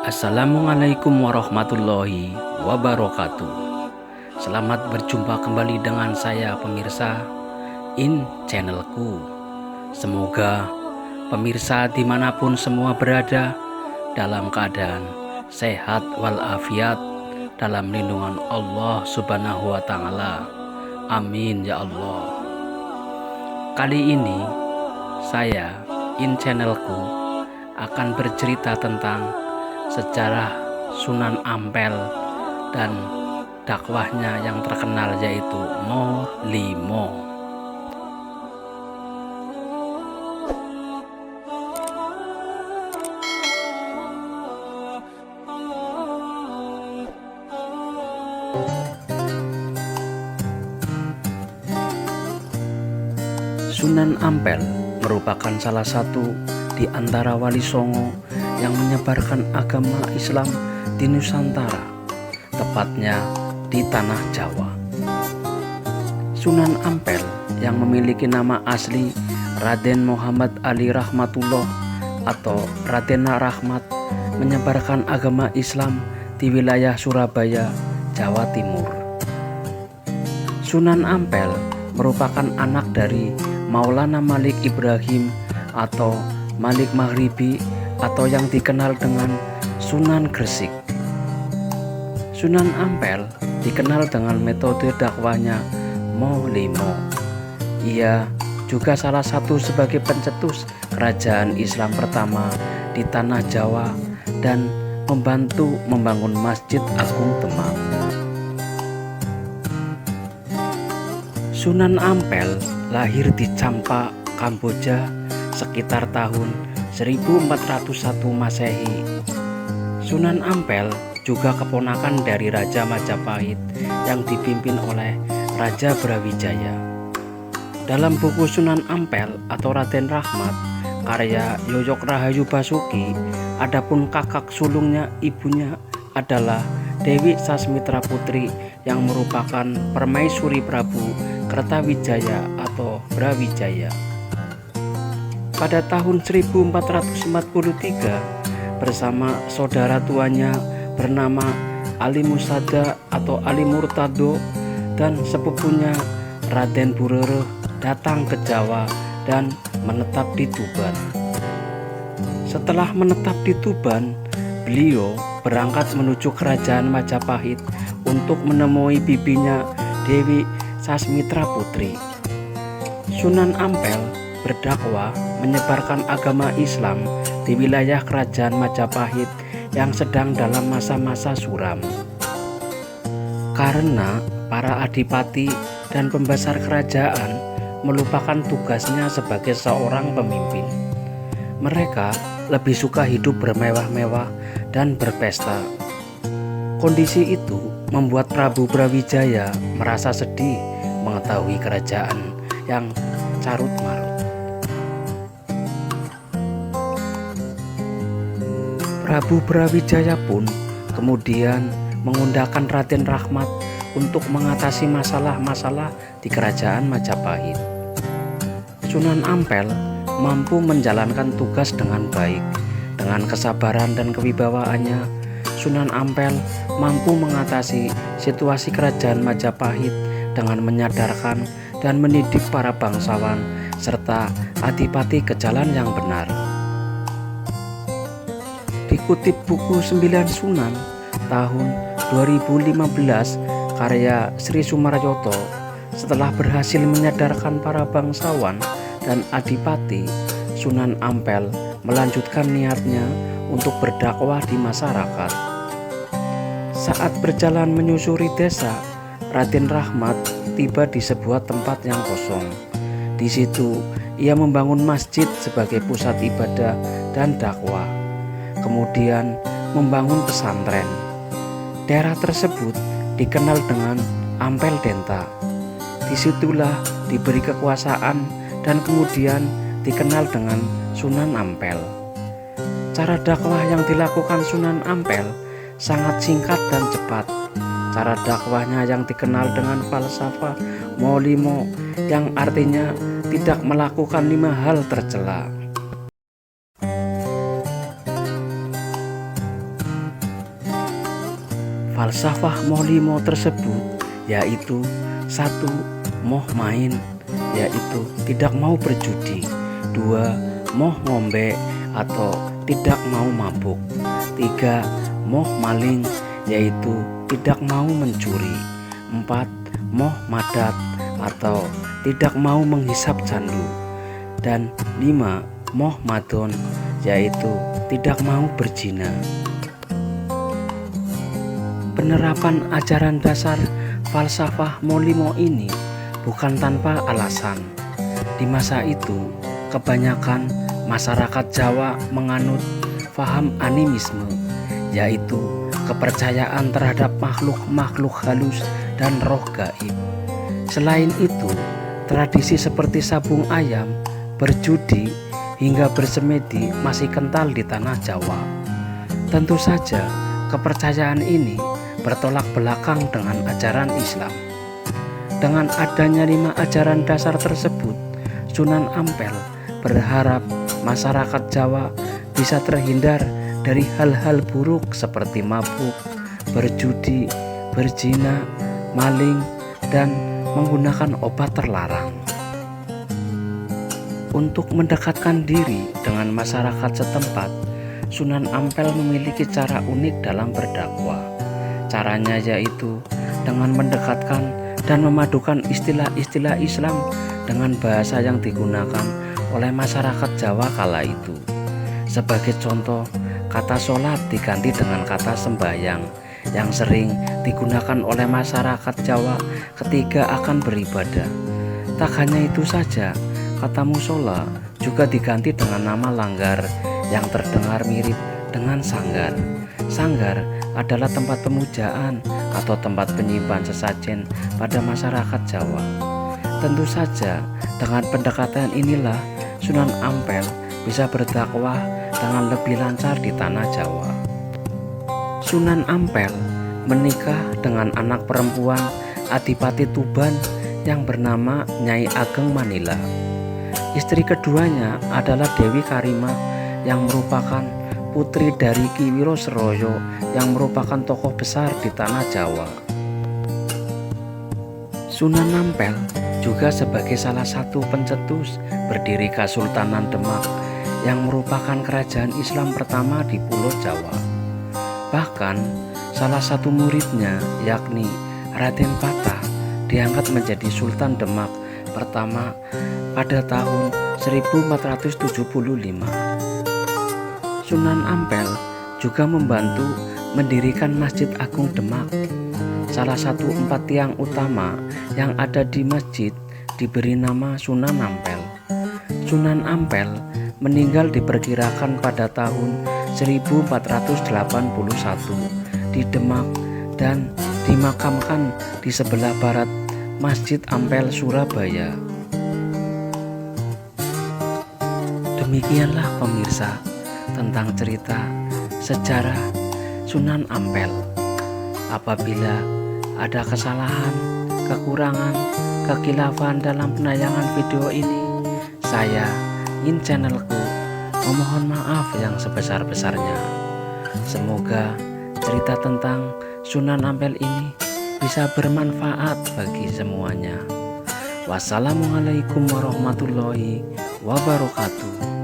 Assalamualaikum warahmatullahi wabarakatuh. Selamat berjumpa kembali dengan saya pemirsa channelku. Semoga pemirsa dimanapun semua berada dalam keadaan sehat walafiat dalam lindungan Allah Subhanahu wa Ta'ala. Amin ya Allah. Kali ini saya channelku akan bercerita tentang sejarah Sunan Ampel dan dakwahnya yang terkenal, yaitu Molimo. Sunan Ampel merupakan salah satu di antara wali songo yang menyebarkan agama Islam di Nusantara, tepatnya di tanah Jawa. Sunan Ampel yang memiliki nama asli Raden Muhammad Ali Rahmatullah atau Raden Rahmat menyebarkan agama Islam di wilayah Surabaya, Jawa Timur. Sunan Ampel merupakan anak dari Maulana Malik Ibrahim atau Malik Maghribi atau yang dikenal dengan Sunan Gresik. Sunan Ampel dikenal dengan metode dakwahnya Molimo. Ia juga salah satu sebagai pencetus kerajaan Islam pertama di tanah Jawa dan membantu membangun Masjid Agung Demak. Sunan Ampel lahir di Champa, Kamboja sekitar tahun 1401 Masehi. Sunan Ampel juga keponakan dari Raja Majapahit yang dipimpin oleh Raja Brawijaya. Dalam buku Sunan Ampel atau Raden Rahmat karya Yoyok Rahayu Basuki, adapun kakak sulungnya ibunya adalah Dewi Sasmitra Putri yang merupakan permaisuri Prabu Kertawijaya atau Brawijaya. Pada tahun 1443 bersama saudara tuanya bernama Ali Musada atau Ali Murtado dan sepupunya Raden Burereh datang ke Jawa dan menetap di Tuban. Setelah menetap di Tuban, beliau berangkat menuju kerajaan Majapahit untuk menemui bibinya Dewi Sasmitra Putri. Sunan Ampel berdakwah menyebarkan agama Islam di wilayah kerajaan Majapahit yang sedang dalam masa-masa suram. Karena para adipati dan pembesar kerajaan melupakan tugasnya sebagai seorang pemimpin, mereka lebih suka hidup bermewah-mewah dan berpesta. Kondisi itu membuat Prabu Brawijaya merasa sedih mengetahui kerajaan yang carut-marut. Prabu Brawijaya pun kemudian mengundangkan Raden Rahmat untuk mengatasi masalah-masalah di kerajaan Majapahit. Sunan Ampel mampu menjalankan tugas dengan baik. Dengan kesabaran dan kewibawaannya, Sunan Ampel mampu mengatasi situasi kerajaan Majapahit dengan menyadarkan dan mendidik para bangsawan serta adipati ke jalan yang benar. Dikutip buku 9 Sunan tahun 2015 karya Sri Sumaryoto, setelah berhasil menyadarkan para bangsawan dan adipati, Sunan Ampel melanjutkan niatnya untuk berdakwah di masyarakat. Saat berjalan menyusuri desa, Raden Rahmat tiba di sebuah tempat yang kosong. Di situ ia membangun masjid sebagai pusat ibadah dan dakwah. Kemudian membangun pesantren. Daerah tersebut dikenal dengan Ampel Denta. Disitulah diberi kekuasaan dan kemudian dikenal dengan Sunan Ampel. Cara dakwah yang dilakukan Sunan Ampel sangat singkat dan cepat. Cara dakwahnya yang dikenal dengan falsafah Molimo yang artinya tidak melakukan 5 hal tercela. falsafah Moh 5 tersebut yaitu: 1. Moh main, yaitu tidak mau berjudi. 2. Moh ngombe atau tidak mau mabuk. 3. Moh maling, yaitu tidak mau mencuri. 4. Moh madat atau tidak mau menghisap candu. Dan 5. Moh madon, yaitu tidak mau berzina. Penerapan ajaran dasar falsafah Moh 5 ini bukan tanpa alasan. Di masa itu, kebanyakan masyarakat Jawa menganut paham animisme, yaitu kepercayaan terhadap makhluk-makhluk halus dan roh gaib. Selain itu, tradisi seperti sabung ayam, berjudi, hingga bersemedi masih kental di tanah Jawa. Tentu saja, kepercayaan ini bertolak belakang dengan ajaran Islam. Dengan adanya 5 ajaran dasar tersebut, Sunan Ampel berharap masyarakat Jawa bisa terhindar dari hal-hal buruk seperti mabuk, berjudi, berzina, maling, dan menggunakan obat terlarang. Untuk mendekatkan diri dengan masyarakat setempat, Sunan Ampel memiliki cara unik dalam berdakwah. Caranya yaitu dengan mendekatkan dan memadukan istilah-istilah Islam dengan bahasa yang digunakan oleh masyarakat Jawa kala itu. Sebagai contoh, kata sholat diganti dengan kata sembahyang yang sering digunakan oleh masyarakat Jawa ketika akan beribadah. Tak hanya itu saja, kata musola juga diganti dengan nama langgar yang terdengar mirip dengan sanggar. Sanggar adalah tempat pemujaan atau tempat penyimpan sesajen pada masyarakat Jawa. Tentu saja, dengan pendekatan inilah Sunan Ampel bisa berdakwah dengan lebih lancar di tanah Jawa. Sunan Ampel menikah dengan anak perempuan Adipati Tuban yang bernama Nyai Ageng Manila. Istri keduanya adalah Dewi Karimah yang merupakan putri dari Ki Wirosroyo yang merupakan tokoh besar di tanah Jawa. Sunan Ampel juga sebagai salah satu pencetus berdiri Kesultanan Demak yang merupakan kerajaan Islam pertama di Pulau Jawa. Bahkan salah satu muridnya yakni Raden Patah diangkat menjadi Sultan Demak pertama pada tahun 1475. Sunan Ampel juga membantu mendirikan Masjid Agung Demak. Salah satu 4 tiang utama yang ada di masjid diberi nama Sunan Ampel. Sunan Ampel meninggal diperkirakan pada tahun 1481 di Demak dan dimakamkan di sebelah barat Masjid Ampel, Surabaya. Demikianlah pemirsa tentang cerita sejarah Sunan Ampel. Apabila ada kesalahan, kekurangan, kekilafan dalam penayangan video ini, saya channelku memohon maaf yang sebesar-besarnya. Semoga cerita tentang Sunan Ampel ini bisa bermanfaat bagi semuanya. Wassalamualaikum warahmatullahi wabarakatuh.